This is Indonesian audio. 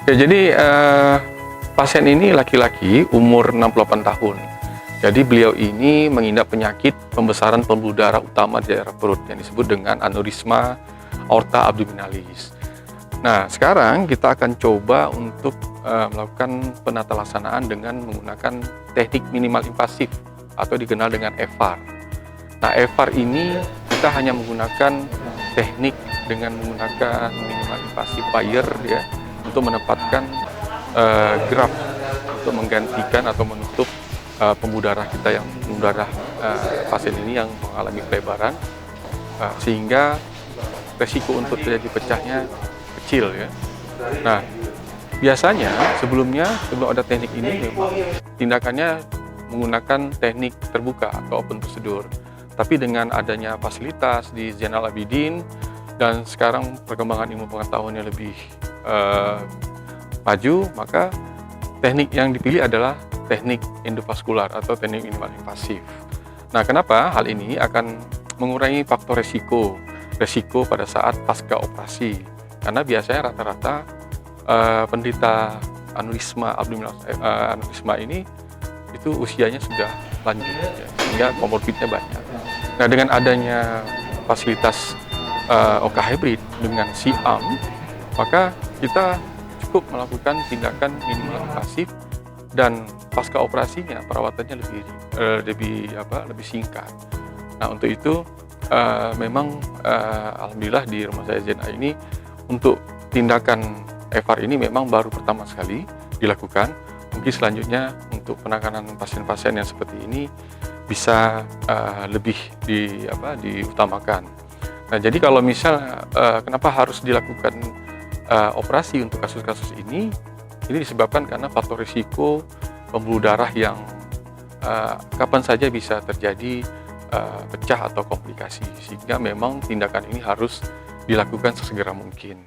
Ya, jadi pasien ini laki-laki umur 68 tahun. Jadi beliau ini mengidap penyakit pembesaran pembuluh darah utama di daerah perut yang disebut dengan aneurisma aorta abdominalis. Nah, sekarang kita akan coba untuk melakukan penata laksanaan dengan menggunakan teknik minimal invasif atau dikenal dengan EVAR. Nah, EVAR ini kita hanya menggunakan teknik dengan menggunakan minimal invasif wire ya, untuk menempatkan graf untuk menggantikan atau menutup pembuluh darah kita yang pembuluh darah pasien ini yang mengalami pelebaran, sehingga resiko untuk terjadi pecahnya kecil ya. Nah, biasanya sebelum ada teknik ini memang tindakannya menggunakan teknik terbuka atau open procedure. Tapi dengan adanya fasilitas di Zainal Abidin dan sekarang perkembangan ilmu pengetahuannya lebih maju, maka teknik yang dipilih adalah teknik endovaskular atau teknik minimal invasif. Nah, kenapa hal ini akan mengurangi faktor resiko pada saat pasca operasi? Karena biasanya rata-rata penderita aneurisma aneurisma ini itu usianya sudah lanjut ya, sehingga komorbidnya banyak. Nah, dengan adanya fasilitas OK Hybrid dengan SIAM, maka kita cukup melakukan tindakan minimal invasif dan pasca operasinya perawatannya lebih singkat. Nah, untuk itu memang alhamdulillah di rumah saya ZNA ini untuk tindakan EVAR ini memang baru pertama sekali dilakukan. Mungkin selanjutnya untuk penanganan pasien-pasien yang seperti ini bisa lebih diutamakan. Nah, jadi kalau misal kenapa harus dilakukan operasi untuk kasus-kasus ini disebabkan karena faktor risiko pembuluh darah yang kapan saja bisa terjadi pecah atau komplikasi, sehingga memang tindakan ini harus dilakukan sesegera mungkin.